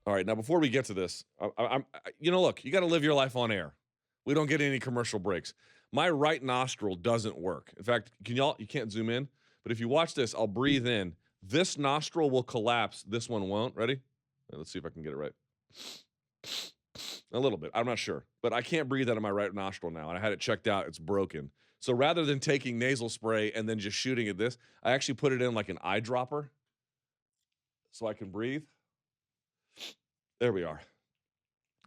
All right, now before we get to this, look, you got to live your life on air. We don't get any commercial breaks. My right nostril doesn't work. In fact, you can't zoom in, but if you watch this, I'll breathe in. This nostril will collapse. This one won't. Ready? Let's see if I can get it right. A little bit. I'm not sure, but I can't breathe out of my right nostril now, and I had it checked out. It's broken. So rather than taking nasal spray and then just shooting at this, I actually put it in like an eyedropper so I can breathe. There we are.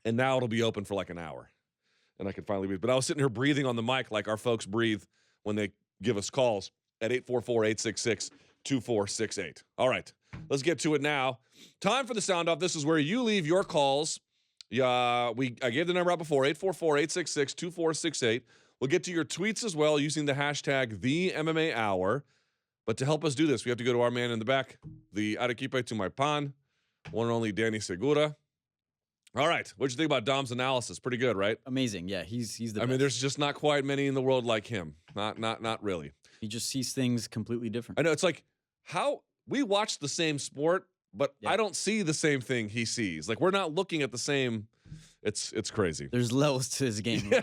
And now it'll be open for like an hour, and I can finally breathe. But I was sitting here breathing on the mic like our folks breathe when they give us calls at 844-866-2468. All right, let's get to it now. Time for the sound off. This is where you leave your calls. I gave the number out before, 844-866-2468. We'll get to your tweets as well using the hashtag #TheMMAHour. But to help us do this, we have to go to our man in the back, the Arequipe to my pan, one and only Danny Segura. All right, what'd you think about Dom's analysis? Pretty good, right? Amazing, yeah. He's the best. I mean, there's just not quite many in the world like him. Not really. He just sees things completely different. I know, it's like how we watch the same sport, but Yeah. I don't see the same thing he sees. Like, we're not looking at the same. It's crazy. There's levels to his game. Yeah.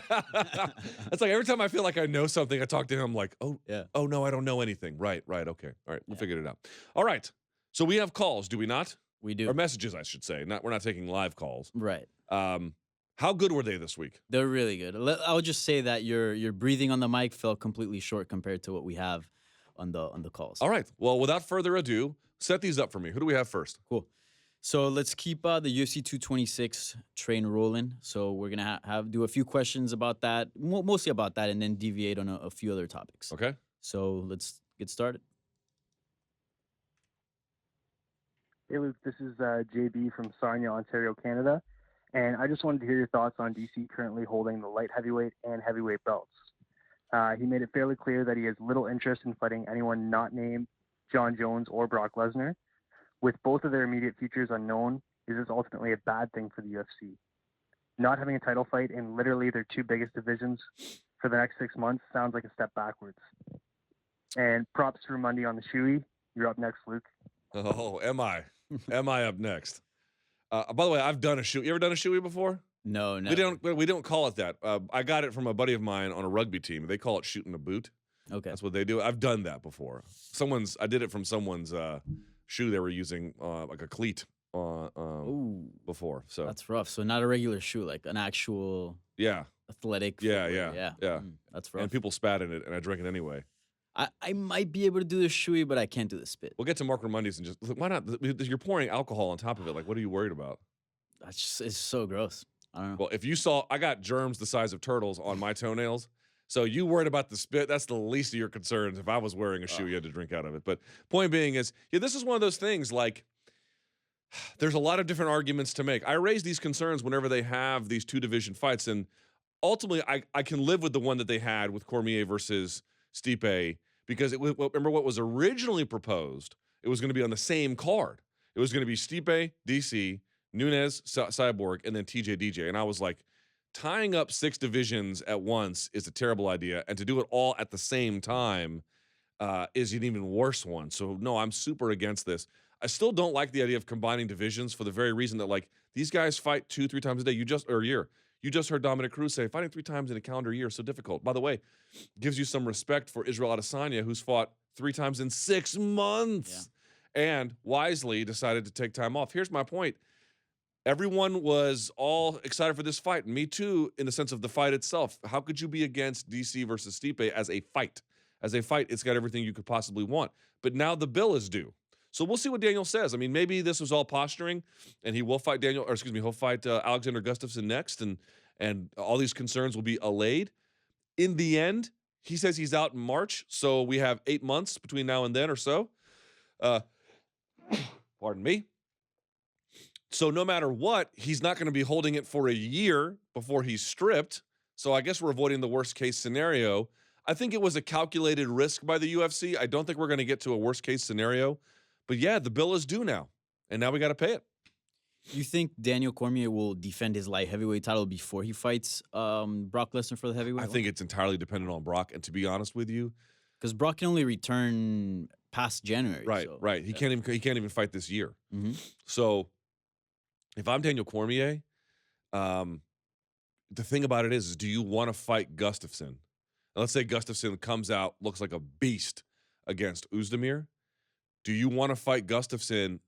It's like every time I feel like I know something, I talk to him like, oh no, I don't know anything. Right, okay. All right, we figured it out. All right. So we have calls, do we not? We do. Or messages, I should say. We're not taking live calls. Right. How good were they this week? They're really good. I'll just say that your breathing on the mic fell completely short compared to what we have on the calls. All right. Well, without further ado, set these up for me. Who do we have first? Cool. So let's keep the UFC 226 train rolling. So we're gonna do a few questions about that, mostly about that, and then deviate on a few other topics. Okay. So let's get started. Hey Luke, this is JB from Sarnia, Ontario, Canada, and I just wanted to hear your thoughts on DC currently holding the light heavyweight and heavyweight belts. He made it fairly clear that he has little interest in fighting anyone not named John Jones or Brock Lesnar. With both of their immediate futures unknown, is this ultimately a bad thing for the UFC? Not having a title fight in literally their two biggest divisions for the next 6 months sounds like a step backwards. And props for Monday on the shoey. You're up next, Luke. Oh, am I? Am I up next? By the way, I've done a shoey. You ever done a shoey before? No. We don't call it that. I got it from a buddy of mine on a rugby team. They call it shooting a boot. Okay. That's what they do. I've done that before. I did it from someone's shoe they were using like a cleat before. So that's rough. So not a regular shoe, like an actual athletic footwear. Yeah. That's rough. And people spat in it, and I drank it anyway. I might be able to do the shoey, but I can't do the spit. We'll get to Mark Ramondi's and just why not? You're pouring alcohol on top of it. Like, what are you worried about? It's so gross. I don't know. Well, if you saw, I got germs the size of turtles on my toenails. So you worried about the spit? That's the least of your concerns. If I was wearing a shoe, you had to drink out of it. But point being is, this is one of those things. Like, there's a lot of different arguments to make. I raise these concerns whenever they have these two division fights, and ultimately, I can live with the one that they had with Cormier versus Stipe because remember what was originally proposed. It was going to be on the same card. It was going to be Stipe, DC, Nunes, Cyborg, and then TJ And I was like, tying up 6 divisions at once is a terrible idea, and to do it all at the same time is an even worse one. So no, I'm super against this. I still don't like the idea of combining divisions for the very reason that, like, these guys fight 2-3 times a day. A year. You just heard Dominic Cruz say fighting 3 times in a calendar year is so difficult. By the way, gives you some respect for Israel Adesanya, who's fought 3 times in 6 months, and wisely decided to take time off. Here's my point. Everyone was all excited for this fight. Me too, in the sense of the fight itself. How could you be against DC versus Stipe as a fight? As a fight, it's got everything you could possibly want. But now the bill is due. So we'll see what Daniel says. I mean, maybe this was all posturing, and he'll fight he'll fight Alexander Gustafsson next, and all these concerns will be allayed. In the end, he says he's out in March, so we have 8 months between now and then or so. Pardon me. So no matter what, he's not going to be holding it for a year before he's stripped. So I guess we're avoiding the worst case scenario. I think it was a calculated risk by the UFC. I don't think we're going to get to a worst case scenario. But yeah, the bill is due now, and now we got to pay it. You think Daniel Cormier will defend his light heavyweight title before he fights Brock Lesnar for the heavyweight? I think it's entirely dependent on Brock, and to be honest with you, because Brock can only return past January. Right. He can't even fight this year. Mm-hmm. So if I'm Daniel Cormier, the thing about it is do you want to fight Gustafsson? Let's say Gustafsson comes out, looks like a beast against Oezdemir. Do you want to fight Gustafsson,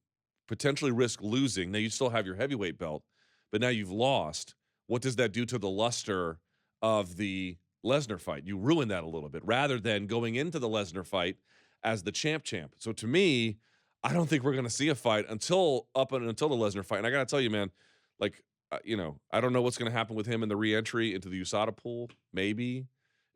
potentially risk losing? Now, you still have your heavyweight belt, but now you've lost. What does that do to the luster of the Lesnar fight? You ruin that a little bit rather than going into the Lesnar fight as the champ. So to me, I don't think we're going to see a fight until the Lesnar fight. And I got to tell you, man, like, I don't know what's going to happen with him in the re-entry into the USADA pool. Maybe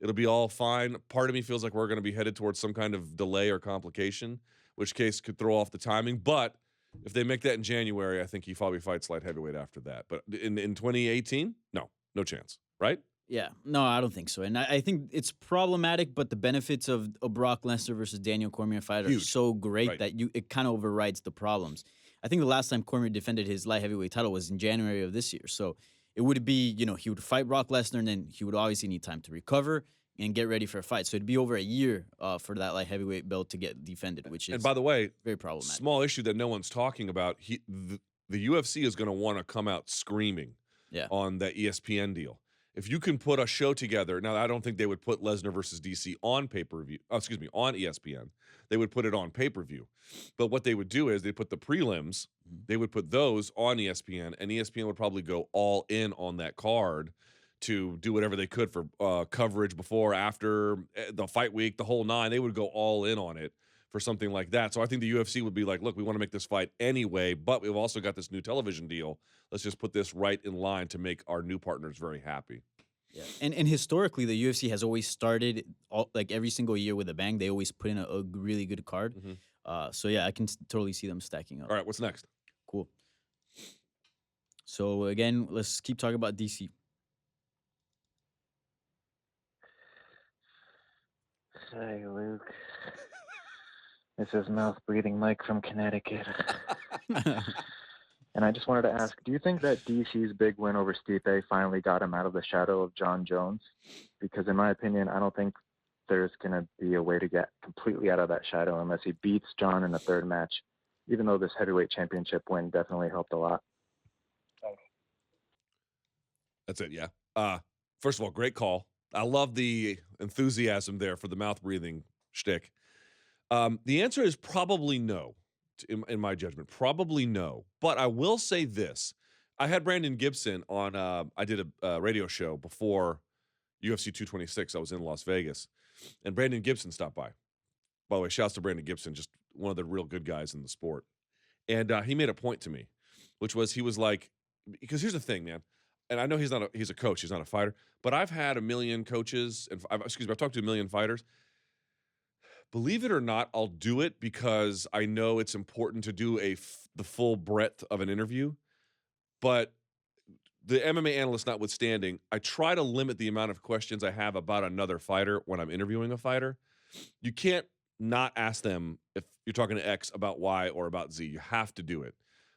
it'll be all fine. Part of me feels like we're going to be headed towards some kind of delay or complication, which case could throw off the timing. But if they make that in January, I think he probably fights light heavyweight after that. But in 2018, no chance, right? Yeah, no, I don't think so. And I think it's problematic, but the benefits of a Brock Lesnar versus Daniel Cormier fight are Huge. so great Right. that it kind of overrides the problems. I think the last time Cormier defended his light heavyweight title was in January of this year. So it would be, he would fight Brock Lesnar, and then he would obviously need time to recover and get ready for a fight. So it'd be over a year for that light heavyweight belt to get defended, which is And by the way, very problematic. small issue that no one's talking about. The UFC is going to want to come out screaming on that ESPN deal. If you can put a show together, now I don't think they would put Lesnar versus DC on pay-per-view. On ESPN. They would put it on pay-per-view. But what they would do is they put the prelims. They would put those on ESPN, and ESPN would probably go all in on that card to do whatever they could for coverage before, after the fight week, the whole nine. They would go all in on it for something like that. So I think the UFC would be like, look, we want to make this fight anyway, but we've also got this new television deal. Let's just put this right in line to make our new partners very happy. Yeah. And historically, the UFC has always started every single year with a bang. They always put in a really good card. So yeah, I can totally see them stacking up. All right, what's next? Cool. So again, let's keep talking about DC. Hey, Luke. This is Mouth Breathing Mike from Connecticut. And I just wanted to ask, do you think that DC's big win over Stipe finally got him out of the shadow of John Jones? Because in my opinion, I don't think there's going to be a way to get completely out of that shadow unless he beats John in the third match, even though this heavyweight championship win definitely helped a lot. Thanks. That's it, yeah. First of all, great call. I love the enthusiasm there for the mouth breathing shtick. The answer is probably no, in my judgment. Probably no. But I will say this. I had Brandon Gibson on, I did a radio show before UFC 226. I was in Las Vegas. And Brandon Gibson stopped by. By the way, shouts to Brandon Gibson, just one of the real good guys in the sport. And he made a point to me, which was he was like, because here's the thing, man. And I know he's a coach, he's not a fighter, but I've had a million coaches, and I've talked to a million fighters. Believe it or not, I'll do it because I know it's important to do the full breadth of an interview. But the MMA analyst notwithstanding, I try to limit the amount of questions I have about another fighter when I'm interviewing a fighter. You can't not ask them if you're talking to X about Y or about Z. You have to do it.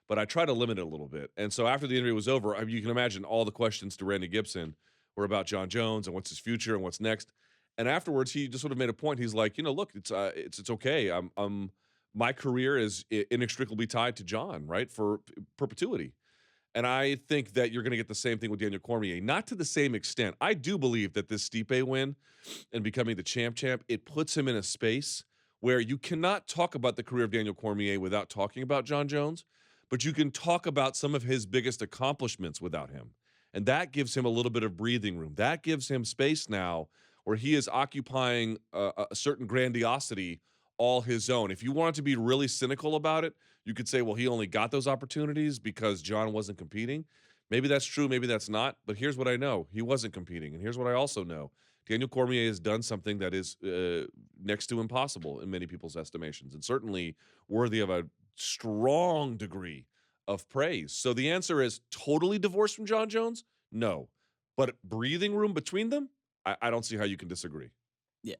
But I try to limit it a little bit. And so after the interview was over, you can imagine all the questions to Randy Gibson were about John Jones and what's his future and what's next. And afterwards, he just sort of made a point. He's like, look, it's okay. My career is inextricably tied to John, right, for perpetuity. And I think that you're going to get the same thing with Daniel Cormier, not to the same extent. I do believe that this Stipe win and becoming the champ, it puts him in a space where you cannot talk about the career of Daniel Cormier without talking about John Jones, but you can talk about some of his biggest accomplishments without him. And that gives him a little bit of breathing room. That gives him space now where he is occupying a certain grandiosity all his own. If you want to be really cynical about it, you could say, well, he only got those opportunities because John wasn't competing. Maybe that's true, maybe that's not. But here's what I know. He wasn't competing. And here's what I also know. Daniel Cormier has done something that is next to impossible in many people's estimations, and certainly worthy of a strong degree of praise. So the answer is totally divorced from John Jones? No. But breathing room between them? I don't see how you can disagree. Yeah.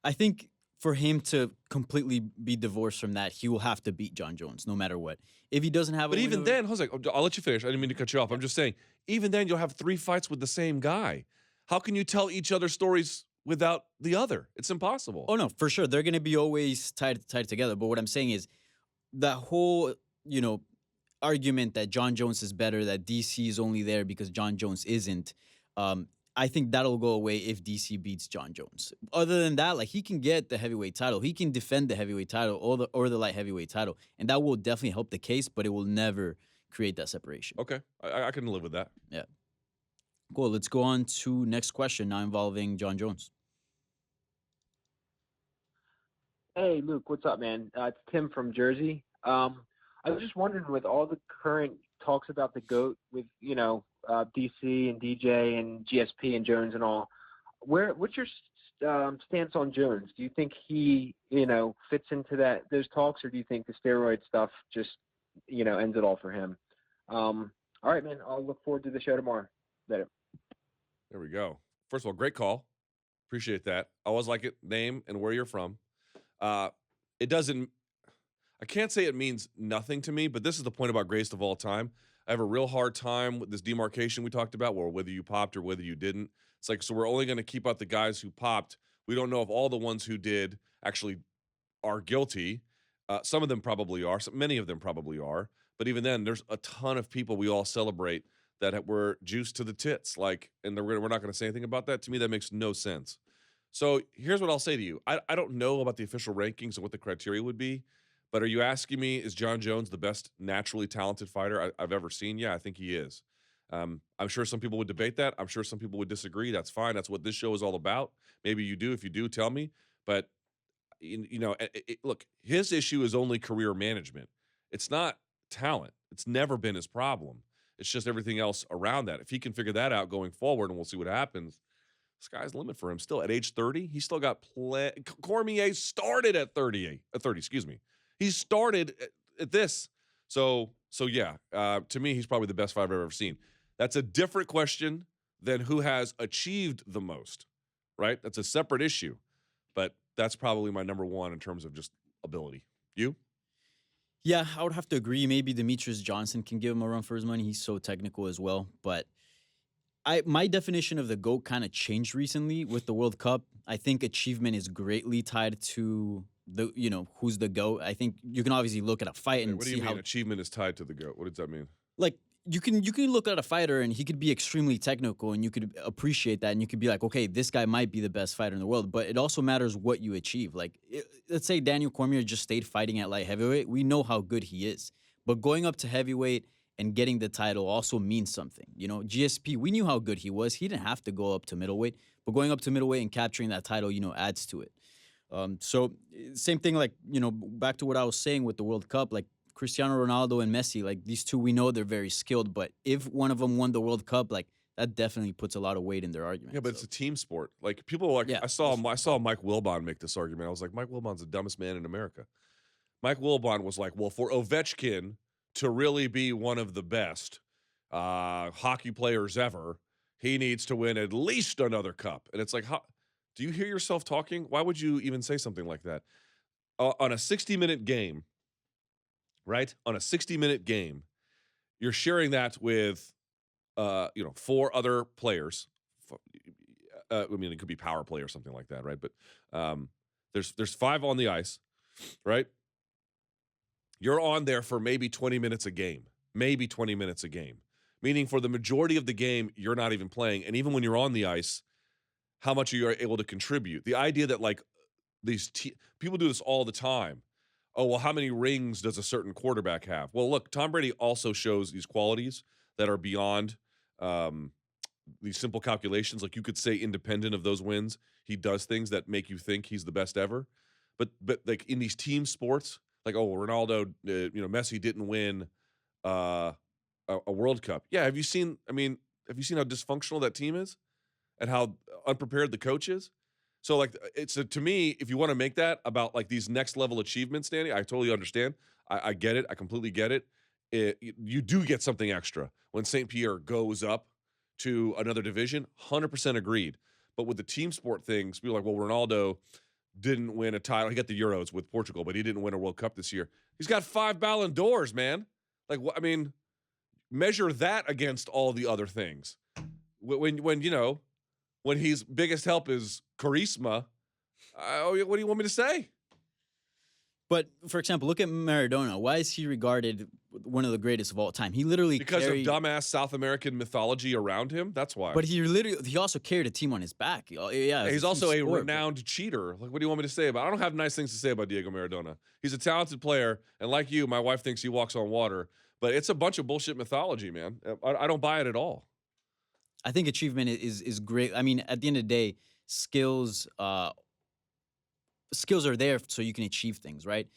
I think for him to completely be divorced from that, he will have to beat John Jones no matter what. If he doesn't have But even then, Jose, I'll let you finish. I didn't mean to cut you off. I'm just saying, even then you'll have 3 fights with the same guy. How can you tell each other's stories without the other? It's impossible. Oh, no, for sure. They're going to be always tied together. But what I'm saying is that whole, argument that John Jones is better, that DC is only there because John Jones isn't, I think that'll go away if DC beats John Jones. Other than that, like, he can get the heavyweight title, he can defend the heavyweight title or the light heavyweight title, and that will definitely help the case, but it will never create that separation. Okay, I can live with that. Yeah. Cool. Let's go on to next question now involving John Jones. Hey, Luke, what's up, man? It's Tim from Jersey. I was just wondering, with all the current talks about the GOAT with, DC and DJ and GSP and Jones and all, what's your stance on Jones? Do you think he, fits into those talks, or do you think the steroid stuff just, ends it all for him? All right, man. I'll look forward to the show tomorrow. Later. There we go. First of all, great call. Appreciate that. I always like it. Name and where you're from. It doesn't, I can't say it means nothing to me, but this is the point about greatest of all time. I have a real hard time with this demarcation we talked about, where whether you popped or whether you didn't. It's like, so we're only going to keep out the guys who popped. We don't know if all the ones who did actually are guilty. Some of them probably are. Many of them probably are. But even then, there's a ton of people we all celebrate that were juiced to the tits. And we're not going to say anything about that. To me, that makes no sense. So here's what I'll say to you. I don't know about the official rankings and what the criteria would be, but are you asking me, is John Jones the best naturally talented fighter I've ever seen? Yeah, I think he is. I'm sure some people would debate that. I'm sure some people would disagree. That's fine. That's what this show is all about. Maybe you do. If you do, tell me. But, look, his issue is only career management. It's not talent. It's never been his problem. It's just everything else around that. If he can figure that out going forward, and we'll see what happens, sky's the limit for him. Still at age 30, he still got Cormier started at 30, excuse me. He started at this. So yeah, to me, he's probably the best fighter I've ever seen. That's a different question than who has achieved the most, right? That's a separate issue, but that's probably my number one in terms of just ability. You? Yeah, I would have to agree. Maybe Demetrius Johnson can give him a run for his money. He's so technical as well, but my definition of the GOAT kind of changed recently with the World Cup. I think achievement is greatly tied to who's the GOAT. I think you can obviously look at a fight and what do see you mean how achievement is tied to the GOAT? What does that mean? Like, you can look at a fighter and he could be extremely technical and you could appreciate that and you could be like, okay, this guy might be the best fighter in the world, but it also matters what you achieve. Like, let's say Daniel Cormier just stayed fighting at light heavyweight. We know how good he is, but going up to heavyweight and getting the title also means something. GSP, we knew how good he was. He didn't have to go up to middleweight, but going up to middleweight and capturing that title, adds to it. So same thing, like, back to what I was saying with the World Cup, like Cristiano Ronaldo and Messi, like these two, we know they're very skilled, but if one of them won the World Cup, like that definitely puts a lot of weight in their argument. Yeah, but it's a team sport. Like people are like, yeah, I saw Mike Wilbon make this argument. I was like, Mike Wilbon's the dumbest man in America. Mike Wilbon was like, well, for Ovechkin to really be one of the best hockey players ever, he needs to win at least another cup. And it's like, do you hear yourself talking? Why would you even say something like that? On a 60-minute game, right? On a 60-minute game, you're sharing that with, 4 other players. I mean, it could be power play or something like that, right? But there's 5 on the ice, right? You're on there for maybe 20 minutes a game, meaning for the majority of the game, you're not even playing. And even when you're on the ice, how much are you able to contribute? The idea that like these people do this all the time. Oh, well, how many rings does a certain quarterback have? Well, look, Tom Brady also shows these qualities that are beyond these simple calculations. Like you could say independent of those wins, he does things that make you think he's the best ever. But like in these team sports, like, oh, Ronaldo, Messi didn't win a World Cup. Yeah, have you seen how dysfunctional that team is and how unprepared the coach is? So like to me, if you want to make that about like these next level achievements, Danny, I totally understand. I get it. I completely get it. You do get something extra when St. Pierre goes up to another division. 100% agreed. But with the team sport things, people are like, well, Ronaldo didn't win a title. He got the Euros with Portugal, but he didn't win a World Cup this year. He's got 5 Ballon d'Ors, man. Like, I mean, measure that against all the other things. When his biggest help is charisma, what do you want me to say? But, for example, look at Maradona. Why is he regarded one of the greatest of all time. He literally Because carried, of dumbass South American mythology around him. That's why. but he also carried a team on his back. Yeah, He's it's also a huge sport, but- renowned cheater. Like, what do you want me to say about? I don't have nice things to say about Diego Maradona. He's a talented player, and like you, my wife thinks he walks on water. But it's a bunch of bullshit mythology, man. I don't buy it at all. I think achievement is great. I mean, at the end of the day, skills are there so you can achieve things, right?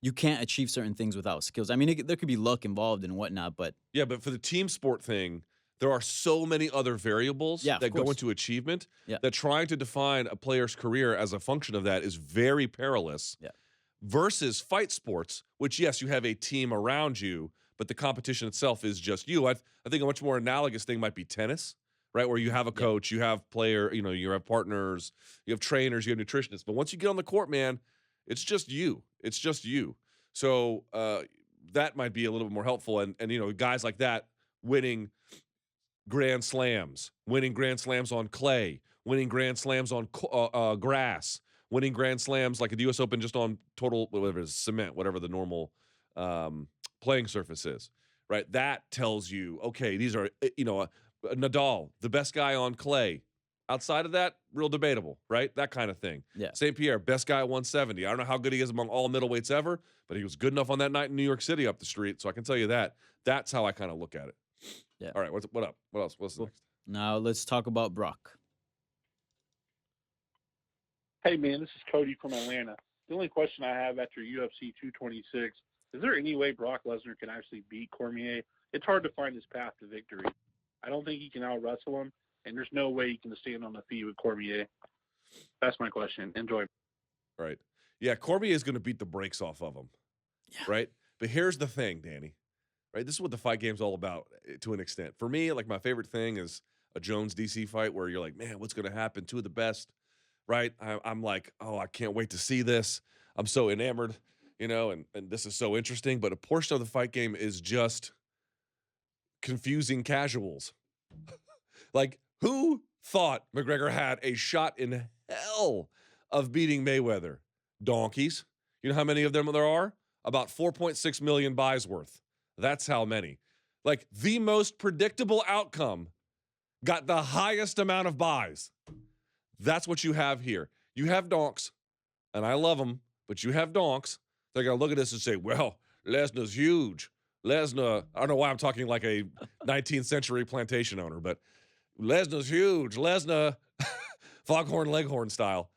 You can't achieve certain things without skills. I mean, there could be luck involved and whatnot, but Yeah, but for the team sport thing, there are so many other variables Yeah, of that go course. into achievement Yeah. that trying to define a player's career as a function of that is very perilous. Yeah. Versus fight sports, which, yes, you have a team around you, but the competition itself is just you. I think a much more analogous thing might be tennis, right? Where you have a coach, you have you have partners, you have trainers, you have nutritionists. But once you get on the court, man, it's just you. It's just you. So that might be a little bit more helpful. And guys like that winning Grand Slams, winning Grand Slams on clay, winning Grand Slams on grass, winning Grand Slams like at the U.S. Open just on total, whatever it is, cement, whatever the normal playing surface is, right? That tells you, okay, these are, Nadal, the best guy on clay. Outside of that, real debatable, right? That kind of thing. Yeah. St. Pierre, best guy at 170. I don't know how good he is among all middleweights ever, but he was good enough on that night in New York City up the street, so I can tell you that. That's how I kind of look at it. Yeah. All right, what up? What else? What's Cool. next? now let's talk about Brock. Hey, man, this is Cody from Atlanta. The only question I have after UFC 226, is there any way Brock Lesnar can actually beat Cormier? It's hard to find his path to victory. I don't think he can out-wrestle him, and there's no way he can stand on the feet with Cormier. That's my question. Enjoy. Right. Yeah, Cormier is going to beat the brakes off of him. Yeah. Right? But here's the thing, Danny. Right? This is what the fight game's all about to an extent. For me, like my favorite thing is a Jones DC fight where you're like, man, what's going to happen? Two of the best. Right? I'm like, oh, I can't wait to see this. I'm so enamored, and this is so interesting. But a portion of the fight game is just confusing casuals. Like, who thought McGregor had a shot in hell of beating Mayweather? Donkeys. You know how many of them there are? About 4.6 million buys worth. That's how many. Like, the most predictable outcome got the highest amount of buys. That's what you have here. You have donks, and I love them, but you have donks. They're going to look at this and say, well, Lesnar's huge. Lesnar, I don't know why I'm talking like a 19th century plantation owner, but Lesnar's huge. Lesnar, foghorn leghorn style.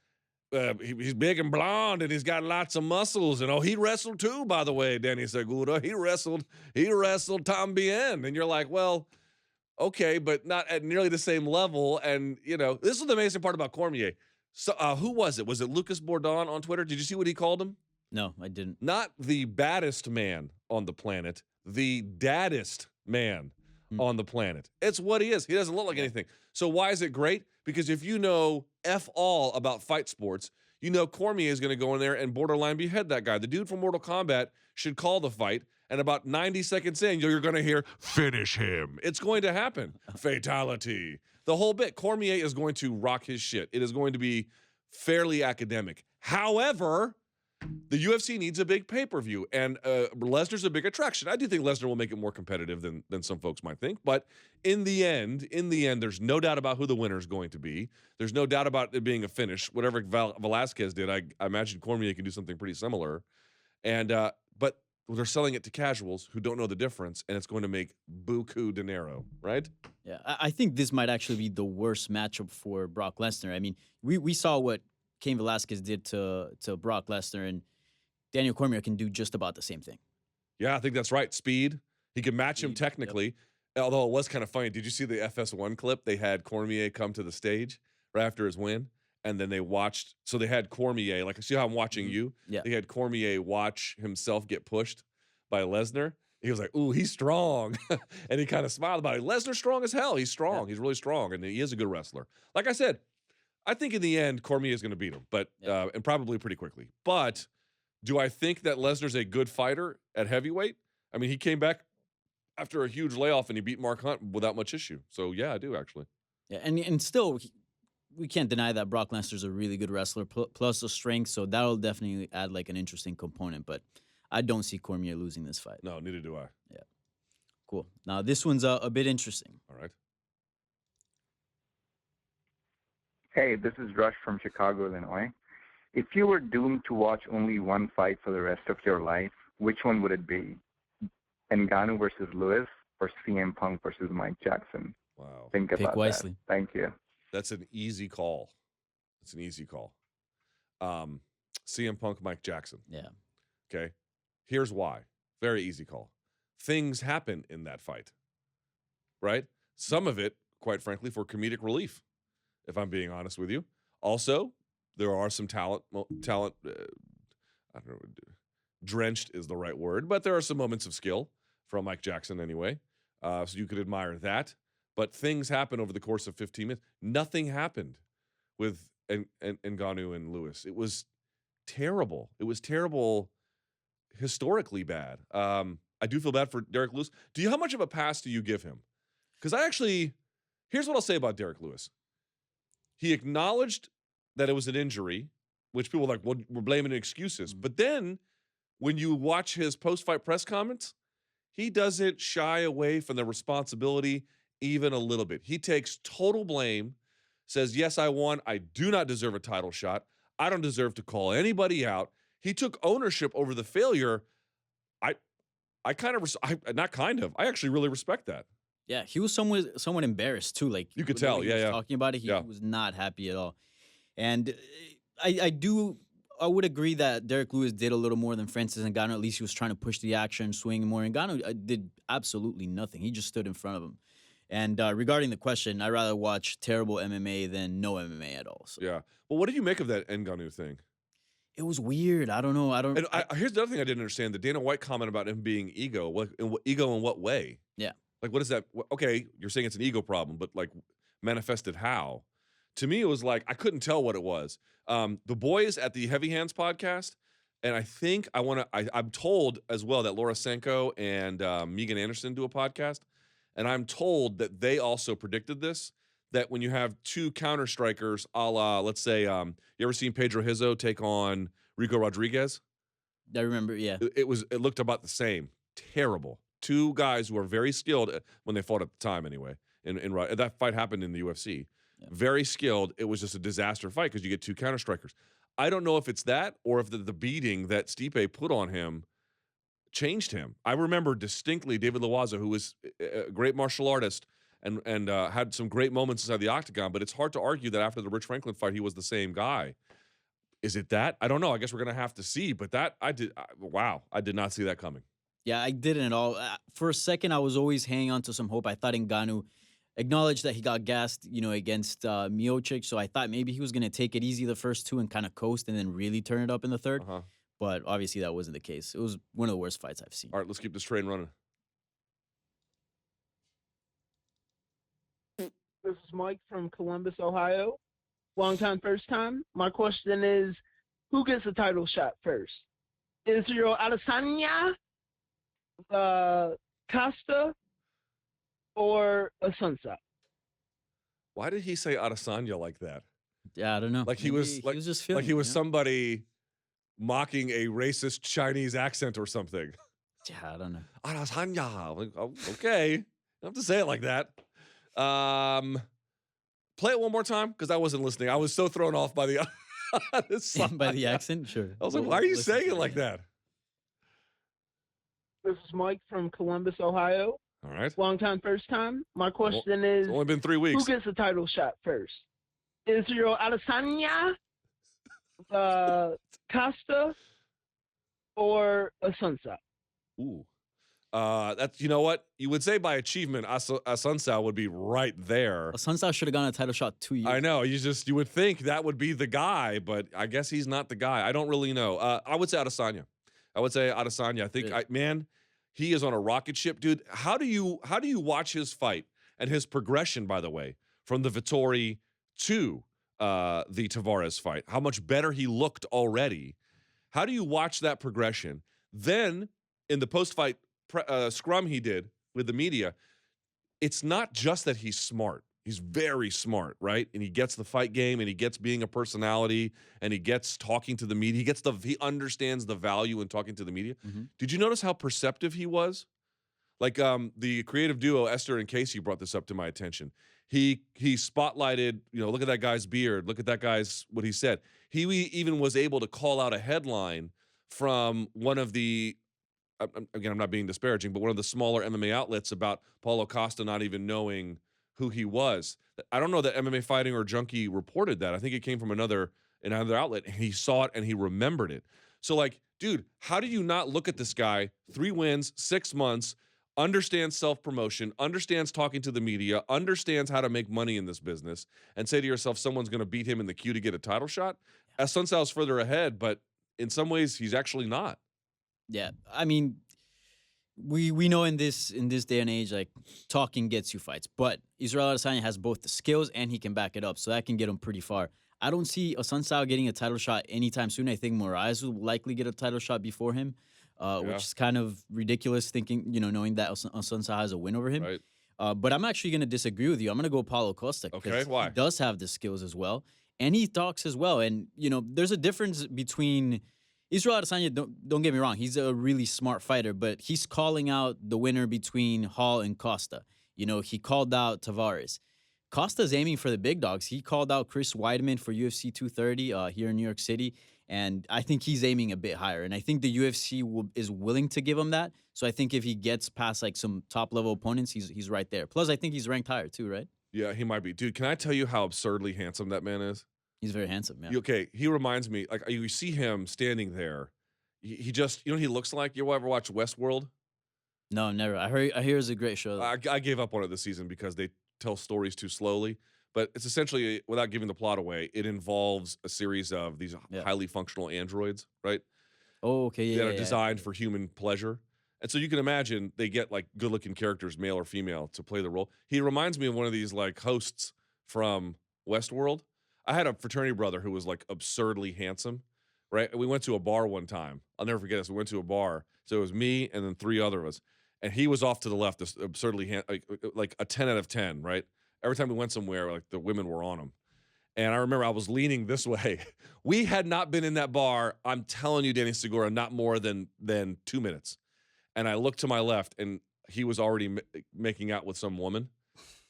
He's big and blonde, and he's got lots of muscles. And he wrestled too, by the way, Danny Segura. He wrestled Tom Bien. And you're like, well, okay, but not at nearly the same level. And, this is the amazing part about Cormier. So who was it? Was it Lucas Bourdon on Twitter? Did you see what he called him? No, I didn't. Not the baddest man on the planet, the daddest man on the planet. It's what he is. He doesn't look like anything. So why is it great? Because if you know F all about fight sports, Cormier is going to go in there and borderline behead that guy. The dude from Mortal Kombat should call the fight, and about 90 seconds in, you're going to hear, finish him. It's going to happen. Fatality. The whole bit. Cormier is going to rock his shit. It is going to be fairly academic. However, the UFC needs a big pay-per-view, and Lesnar's a big attraction. I do think Lesnar will make it more competitive than some folks might think, but in the end, there's no doubt about who the winner is going to be. There's no doubt about it being a finish. Whatever Velasquez did, I imagine Cormier can do something pretty similar. And but they're selling it to casuals who don't know the difference, and it's going to make buku dinero, right? Yeah, I think this might actually be the worst matchup for Brock Lesnar. I mean, we saw what Cain Velasquez did to Brock Lesnar, and Daniel Cormier can do just about the same thing. Yeah, I think that's right. Speed. He can match him technically, although it was kind of funny. Did you see the FS1 clip? They had Cormier come to the stage right after his win, and then they watched. So they had Cormier, like, see how I'm watching you? Yeah. They had Cormier watch himself get pushed by Lesnar. He was like, ooh, he's strong. And he kind of smiled about it. Lesnar's strong as hell. He's strong. Yeah. He's really strong, and he is a good wrestler. Like I said, I think in the end, Cormier is going to beat him, but and probably pretty quickly. But do I think that Lesnar's a good fighter at heavyweight? I mean, he came back after a huge layoff, and he beat Mark Hunt without much issue. So, yeah, I do, actually. Yeah, and still, we can't deny that Brock Lesnar's a really good wrestler, plus the strength, so that'll definitely add, like, an interesting component. But I don't see Cormier losing this fight. No, neither do I. Cool. Now, this one's a bit interesting. All right. Hey, this is Rush from Chicago, Illinois. If you were doomed to watch only one fight for the rest of your life, which one would it be? Ngannou versus Lewis or CM Punk versus Mike Jackson? Wow. Think Pick about wisely. that. Thank you. That's an easy call. It's an easy call. CM Punk, Mike Jackson. Yeah. Okay. Here's why. Very easy call. Things happen in that fight, right? Some of it, quite frankly, for comedic relief, if I'm being honest with you. Also, there are some talent. I don't know, drenched is the right word, but there are some moments of skill from Mike Jackson anyway. So you could admire that. But things happen over the course of 15 minutes. Nothing happened with Ngannou and Lewis. It was terrible. It was terrible, historically bad. I do feel bad for Derek Lewis. How much of a pass do you give him? Because here's what I'll say about Derek Lewis. He acknowledged that it was an injury, which people were like, well, we're blaming excuses. But then when you watch his post-fight press comments, he doesn't shy away from the responsibility even a little bit. He takes total blame, says, yes, I won. I do not deserve a title shot. I don't deserve to call anybody out. He took ownership over the failure. I actually really respect that. Yeah, he was somewhat embarrassed too. Like you could the way tell. he Yeah, was yeah. Talking about it, he was not happy at all. And I would agree that Derek Lewis did a little more than Francis Ngannou. At least he was trying to push the action, swing more. Ngannou did absolutely nothing. He just stood in front of him. And regarding the question, I'd rather watch terrible MMA than no MMA at all. So. Yeah. Well, what did you make of that Ngannou thing? It was weird. I don't know. Here's the other thing I didn't understand. The Dana White comment about him being ego. Ego in what way? Yeah. Like, what is that? Okay, you're saying it's an ego problem, but like manifested how? To me, it was like, I couldn't tell what it was. The boys at the Heavy Hands podcast, and I think I'm told as well that Laura Senko and Megan Anderson do a podcast, and I'm told that they also predicted this, that when you have two counter strikers, a la, let's say, you ever seen Pedro Hizzo take on Rico Rodriguez? I remember, yeah. It looked about the same. Terrible. Two guys who are very skilled when they fought at the time anyway. And that fight happened in the UFC. Yeah. Very skilled. It was just a disaster fight because you get two counter strikers. I don't know if it's that or if the beating that Stipe put on him changed him. I remember distinctly David Loaza, who was a great martial artist and had some great moments inside the octagon, but it's hard to argue that after the Rich Franklin fight, he was the same guy. Is it that? I don't know. I guess we're going to have to see, but I did not see that coming. Yeah, I didn't at all. For a second, I was always hanging on to some hope. I thought Ngannou acknowledged that he got gassed, against Miocic, so I thought maybe he was going to take it easy the first two and kind of coast and then really turn it up in the third. Uh-huh. But obviously that wasn't the case. It was one of the worst fights I've seen. All right, let's keep this train running. This is Mike from Columbus, Ohio. Long time, first time. My question is, who gets the title shot first? Israel Adesanya, Costa, or Assunção? Why did he say Adesanya like that? Yeah, I don't know. Like he was just feeling like he was somebody mocking a racist Chinese accent or something. Yeah, I don't know. Adesanya. Like, oh, okay, you don't have to say it like that. Play it one more time because I wasn't listening. I was so thrown off by the by the accent. Sure. I was like, why are you saying it like that? This is Mike from Columbus, Ohio. All right. Long time, first time. My question is, it's only been 3 weeks. Who gets the title shot first? Israel Adesanya, Costa, or Assunção? Ooh. That's, you know what? You would say by achievement, Assunção would be right there. Assunção should have gotten a title shot 2 years. I know. You would think that would be the guy, but I guess he's not the guy. I don't really know. I would say Adesanya. I think, man, he is on a rocket ship, dude. How do you watch his fight and his progression, by the way, from the Vettori to the Tavares fight? How much better he looked already. How do you watch that progression? Then in the post-fight scrum he did with the media, it's not just that he's smart. He's very smart, right? And he gets the fight game, and he gets being a personality, and he gets talking to the media. He understands the value in talking to the media. Mhm. Did you notice how perceptive he was? Like the creative duo Esther and Casey brought this up to my attention. He spotlighted, look at that guy's beard, look at that guy's what he said. He even was able to call out a headline from one of the again, I'm not being disparaging, but one of the smaller MMA outlets about Paulo Costa not even knowing who he was. I don't know that MMA Fighting or Junkie reported that. I think it came from another outlet, and he saw it and he remembered it. So, like, dude, how do you not look at this guy? 3 wins, 6 months, understands self-promotion, understands talking to the media, understands how to make money in this business, and say to yourself, someone's going to beat him in the queue to get a title shot? Sun Tzu's further ahead, but in some ways, he's actually not. Yeah, I mean, we know in this day and age, like, talking gets you fights, but Israel Adesanya has both the skills and he can back it up, so that can get him pretty far. I don't see Sun Tzu getting a title shot anytime soon. I think Moraes will likely get a title shot before him, which is kind of ridiculous thinking, knowing that Sun Tzu has a win over him. Right. But I'm actually going to disagree with you. I'm going to go Paulo Costa. Okay, why? He does have the skills as well, and he talks as well. And, there's a difference between Israel Adesanya, don't get me wrong, he's a really smart fighter, but he's calling out the winner between Hall and Costa. He called out Tavares. Costa's aiming for the big dogs. He called out Chris Weidman for UFC 230 here in New York City, and I think he's aiming a bit higher. And I think the UFC is willing to give him that. So I think if he gets past like some top-level opponents, he's right there. Plus, I think he's ranked higher too, right? Yeah, he might be. Dude, can I tell you how absurdly handsome that man is? He's very handsome, yeah. Okay, he reminds me, like, you see him standing there. He just, what he looks like? You ever watch Westworld? No, never. I hear it's a great show. I gave up on it this season because they tell stories too slowly. But it's essentially, without giving the plot away, it involves a series of these highly functional androids, right? Oh, okay, yeah. That are designed for human pleasure. And so you can imagine they get like good-looking characters, male or female, to play the role. He reminds me of one of these like hosts from Westworld. I had a fraternity brother who was like absurdly handsome, right? We went to a bar one time. I'll never forget this. We went to a bar. So it was me and then 3 other of us. And he was off to the left, this absurdly like a 10 out of 10, right? Every time we went somewhere, like the women were on him. And I remember I was leaning this way. We had not been in that bar, I'm telling you, Danny Segura, not more than 2 minutes. And I looked to my left, and he was already making out with some woman.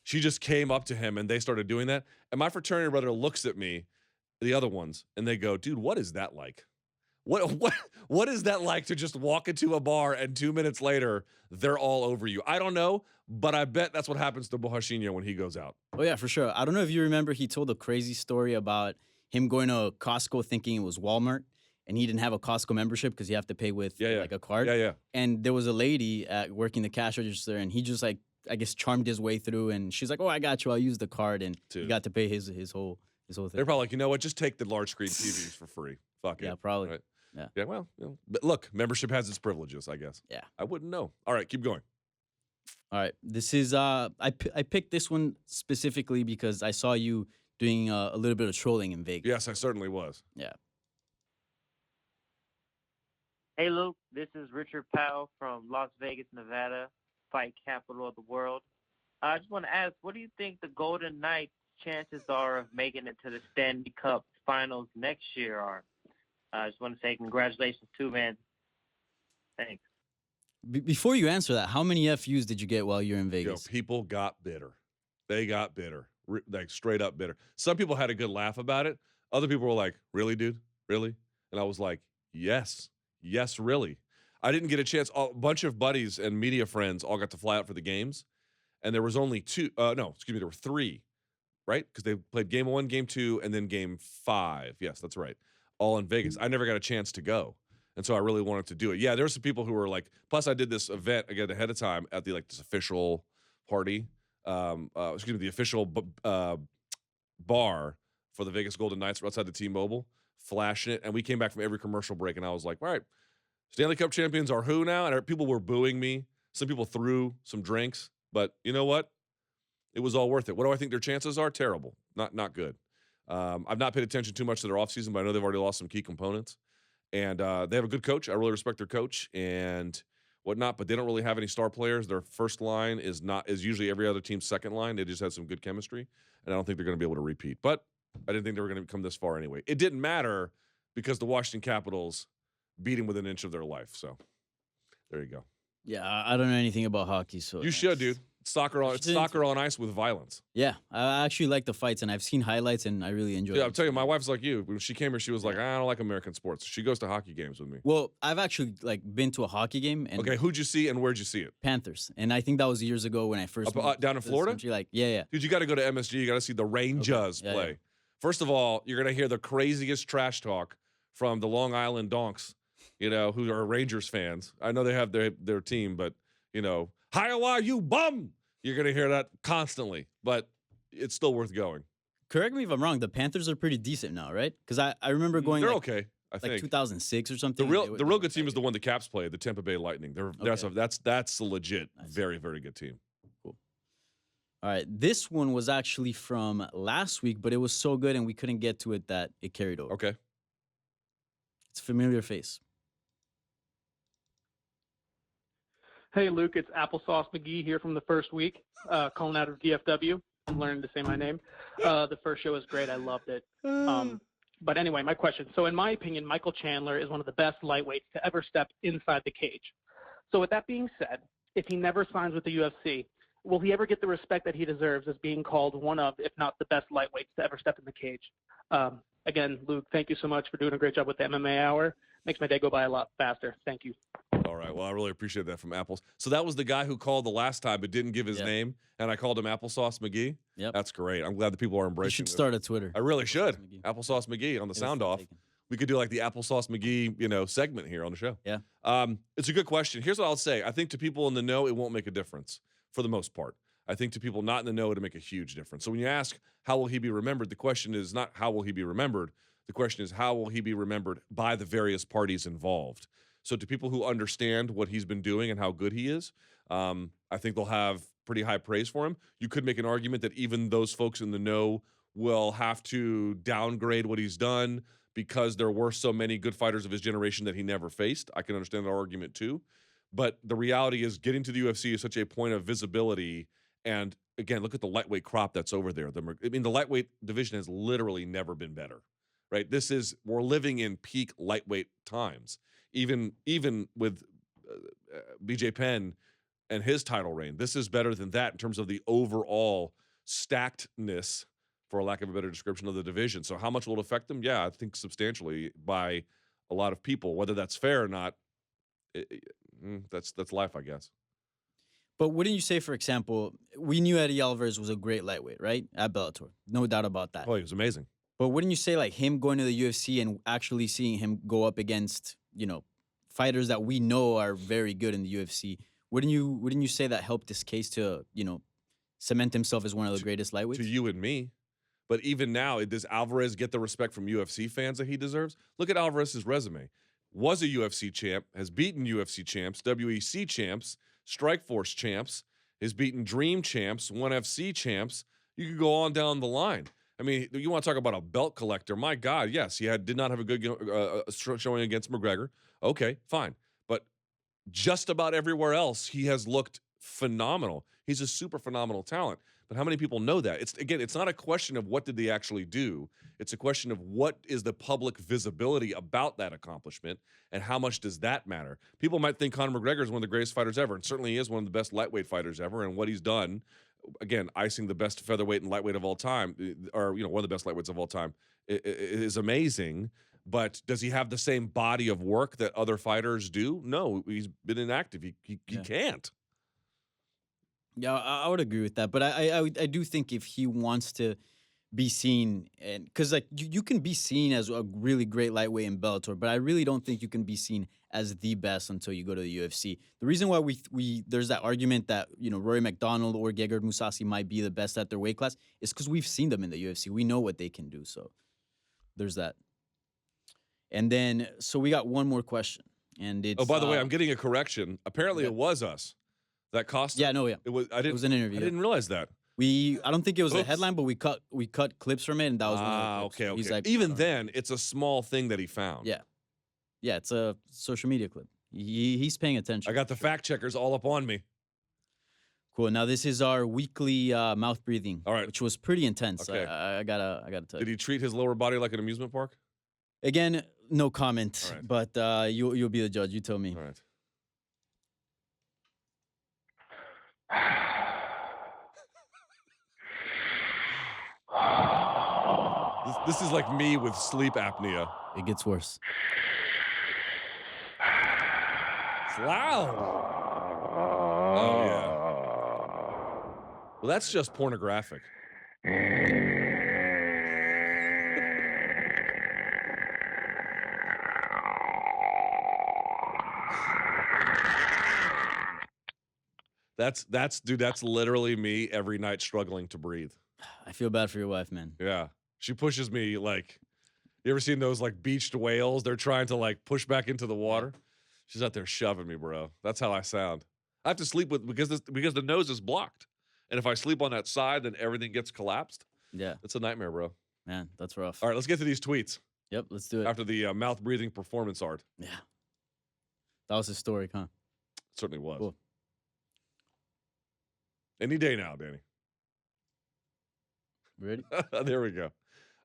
She just came up to him, and they started doing that. And my fraternity brother looks at me, the other ones, and they go, "Dude, what is that like? What is that like to just walk into a bar and 2 minutes later they're all over you?" I don't know, but I bet that's what happens to Borrachinha when he goes out. Oh yeah, for sure. I don't know if you remember, he told a crazy story about him going to Costco thinking it was Walmart, and he didn't have a Costco membership because you have to pay with like a card. Yeah. And there was a lady working the cash register, and he just like, I guess, charmed his way through, and she's like, "Oh, I got you. I'll use the card," and he got to pay his whole thing. They're probably like, you know what? Just take the large screen TVs for free. Fuck it. Yeah, probably. Right? Yeah. Yeah. Well, but look, membership has its privileges, I guess. Yeah. I wouldn't know. All right, keep going. All right. This is I picked this one specifically because I saw you doing a little bit of trolling in Vegas. Yes, I certainly was. Yeah. Hey, Luke. This is Richard Powell from Las Vegas, Nevada, fight capital of the world. I just want to ask, what do you think the Golden Knights' chances are of making it to the Stanley Cup Finals next year are? I just want to say congratulations too, man. Thanks. Before you answer that, how many FUs did you get while you were in Vegas? People got bitter. They got bitter, like straight up bitter. Some people had a good laugh about it. Other people were like, "Really, dude? Really?" And I was like, "Yes, really." I didn't get a chance. A bunch of buddies and media friends all got to fly out for the games, and there was only 2. There were 3, right? Because they played game 1, game 2, and then game 5. Yes, that's right. All in Vegas. I never got a chance to go. And so I really wanted to do it. Yeah, there were some people who were like, plus I did this event again ahead of time at this official party. The official bar for the Vegas Golden Knights outside the T-Mobile, flashing it. And we came back from every commercial break, and I was like, all right, Stanley Cup champions are who now? And people were booing me. Some people threw some drinks, but you know what? It was all worth it. What do I think their chances are? Terrible. Not good. I've not paid attention too much to their offseason, but I know they've already lost some key components. And they have a good coach. I really respect their coach. And whatnot, but they don't really have any star players. Their first line is usually every other team's second line. They just have some good chemistry, and I don't think they're going to be able to repeat. But I didn't think they were going to come this far anyway. It didn't matter because the Washington Capitals beat him within an inch of their life. So there you go. Yeah, I don't know anything about hockey, so You should, dude. It's soccer on ice with violence. Yeah, I actually like the fights, and I've seen highlights, and I really enjoy. Yeah, I'm telling you, my wife's like you. When she came here, she was like, I don't like American sports. She goes to hockey games with me. Well, I've actually been to a hockey game. And okay, who'd you see and where'd you see it? Panthers, and I think that was years ago when I first moved down in to this Florida. country. Like, yeah. Dude, you got to go to MSG. You got to see the Rangers play. Yeah. First of all, you're gonna hear the craziest trash talk from the Long Island Donks, who are Rangers fans. I know they have their team, but Iowa, you bum. You're going to hear that constantly, but it's still worth going. Correct me if I'm wrong. The Panthers are pretty decent now, right? Because I remember going. They're okay. I think 2006 or something. The real good team is the one the Caps play, the Tampa Bay Lightning. That's a legit, very, very good team. Cool. All right, this one was actually from last week, but it was so good and we couldn't get to it that it carried over. Okay. It's a familiar face. Hey, Luke, it's Applesauce McGee here from the first week, calling out of DFW. I'm learning to say my name. The first show was great. I loved it. But anyway, my question. So in my opinion, Michael Chandler is one of the best lightweights to ever step inside the cage. So with that being said, if he never signs with the UFC, will he ever get the respect that he deserves as being called one of, if not the best lightweights to ever step in the cage? Again, Luke, thank you so much for doing a great job with the MMA Hour. Makes my day go by a lot faster. Thank you. All right. Well, I really appreciate that from Apples. So that was the guy who called the last time but didn't give his name, and I called him Applesauce McGee. Yep. That's great. I'm glad that people are embracing. You should start a Twitter. I really should. Applesauce McGee on the sound off. We could do like the Applesauce McGee, segment here on the show. Yeah. It's a good question. Here's what I'll say. I think to people in the know, it won't make a difference for the most part. I think to people not in the know, it'll make a huge difference. So when you ask how will he be remembered, the question is not how will he be remembered. The question is how will he be remembered by the various parties involved. So to people who understand what he's been doing and how good he is, I think they'll have pretty high praise for him. You could make an argument that even those folks in the know will have to downgrade what he's done because there were so many good fighters of his generation that he never faced. I can understand that argument too. But the reality is getting to the UFC is such a point of visibility. And again, look at the lightweight crop that's over there. The lightweight division has literally never been better, right? We're living in peak lightweight times. Even with BJ Penn and his title reign, this is better than that in terms of the overall stackedness, for lack of a better description, of the division. So how much will it affect them? Yeah, I think substantially by a lot of people. Whether that's fair or not, that's life, I guess. But wouldn't you say, for example, we knew Eddie Alvarez was a great lightweight, right? At Bellator. No doubt about that. Oh, he was amazing. But wouldn't you say like him going to the UFC and actually seeing him go up against, fighters that we know are very good in the UFC, wouldn't you say that helped this case to, cement himself as one of the greatest lightweights? To you and me. But even now, does Alvarez get the respect from UFC fans that he deserves? Look at Alvarez's resume. Was a UFC champ, has beaten UFC champs, WEC champs, Strikeforce champs, has beaten Dream champs, ONE FC champs. You could go on down the line. I mean, you want to talk about a belt collector. My God, yes, he did not have a good showing against McGregor. Okay, fine. But just about everywhere else, he has looked phenomenal. He's a super phenomenal talent. But how many people know that? It's not a question of what did they actually do. It's a question of what is the public visibility about that accomplishment and how much does that matter? People might think Conor McGregor is one of the greatest fighters ever, and certainly he is one of the best lightweight fighters ever, and what he's done, again, icing the best featherweight and lightweight of all time, or one of the best lightweights of all time, is amazing. But does he have the same body of work that other fighters do? No, he's been inactive. He can't. Yeah, I would agree with that. But I do think if he wants to be seen, and because like you can be seen as a really great lightweight in Bellator, but I really don't think you can be seen as the best until you go to the UFC. The reason why we there's that argument that Rory McDonald or Gegard Mousasi might be the best at their weight class is because we've seen them in the UFC. We know what they can do. So there's that. And then so we got one more question, and it's by the way, I'm getting a correction. Apparently, it was us that cost. Yeah, no, yeah, it was. It was an interview. I didn't realize that. I don't think it was a headline, but we cut clips from it, and that was one of the clips. Okay. He's like, even then, it's a small thing that he found. Yeah, it's a social media clip. He's paying attention. I got the fact checkers all up on me. Cool. Now this is our weekly mouth breathing. All right. Which was pretty intense. Okay. I gotta tell Did you. he treat his lower body like an amusement park? Again, no comment. All right. But you'll be the judge. You tell me. All right. This is like me with sleep apnea. It gets worse. It's loud. Oh, yeah. Well, that's just pornographic. That's literally me every night struggling to breathe. I feel bad for your wife, man. Yeah. She pushes me like, you ever seen those like beached whales? They're trying to like push back into the water. She's out there shoving me, bro. That's how I sound. I have to sleep with because the nose is blocked. And if I sleep on that side, then everything gets collapsed. Yeah. It's a nightmare, bro. Man, that's rough. All right, let's get to these tweets. Yep, let's do it. After the mouth breathing performance art. Yeah. That was historic, huh? It certainly was. Cool. Any day now, Danny. Ready? There we go.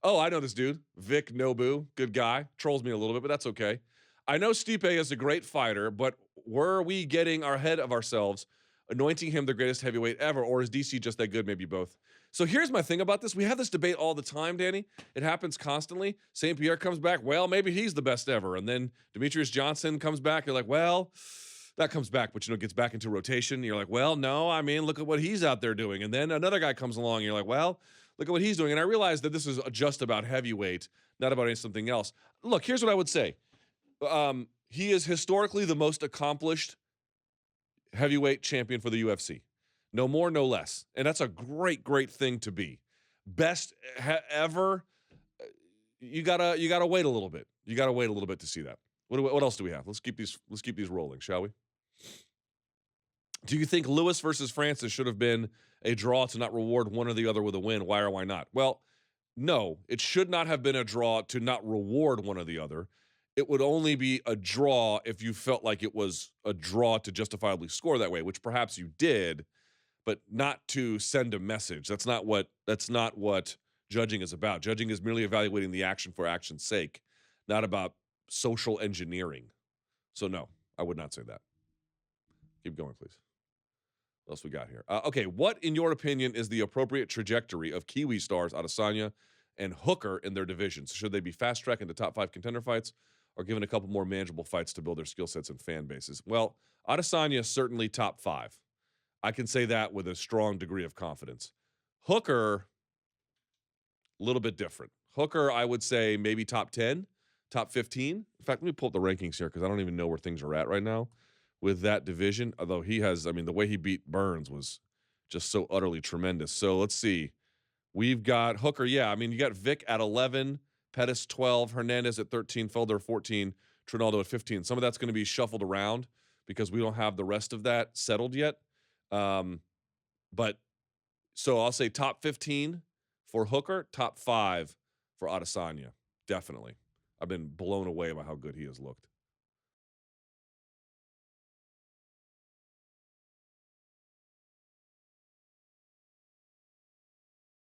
Oh, I know this dude. Vic Nobu. Good guy. Trolls me a little bit, but that's okay. I know Stipe is a great fighter, but were we getting ahead of ourselves, anointing him the greatest heavyweight ever, or is DC just that good? Maybe both. So here's my thing about this. We have this debate all the time, Danny. It happens constantly. St. Pierre comes back. Well, maybe he's the best ever. And then Demetrius Johnson comes back. You're like, well, that comes back, but, gets back into rotation. You're like, well, no, I mean, look at what he's out there doing. And then another guy comes along. And you're like, well, look at what he's doing. And I realize that this is just about heavyweight, not about something else. Look, here's what I would say. He is historically the most accomplished heavyweight champion for the UFC. No more, no less. And that's a great, great thing to be. Best ever. You gotta wait a little bit. You gotta wait a little bit to see that. What else do we have? Let's keep these rolling, shall we? Do you think Lewis versus Francis should have been a draw to not reward one or the other with a win? Why or why not? Well, no, it should not have been a draw to not reward one or the other. It would only be a draw if you felt like it was a draw to justifiably score that way, which perhaps you did, but not to send a message. That's not what judging is about. Judging is merely evaluating the action for action's sake, not about social engineering. So no, I would not say that. Keep going, please. What else we got here? Okay, what, in your opinion, is the appropriate trajectory of Kiwi stars Adesanya and Hooker in their divisions? Should they be fast-tracked into top 5 contender fights or given a couple more manageable fights to build their skill sets and fan bases? Well, Adesanya is certainly top 5. I can say that with a strong degree of confidence. Hooker, a little bit different. Hooker, I would say maybe top 10, top 15. In fact, let me pull up the rankings here because I don't even know where things are at right now with that division. Although he has, the way he beat Burns was just so utterly tremendous. So let's see. We've got Hooker. Yeah, you got Vic at 11, Pettis 12, Hernandez at 13, Felder 14, Trinaldo at 15. Some of that's going to be shuffled around because we don't have the rest of that settled yet. But so I'll say top 15 for Hooker, top 5 for Adesanya. Definitely. I've been blown away by how good he has looked.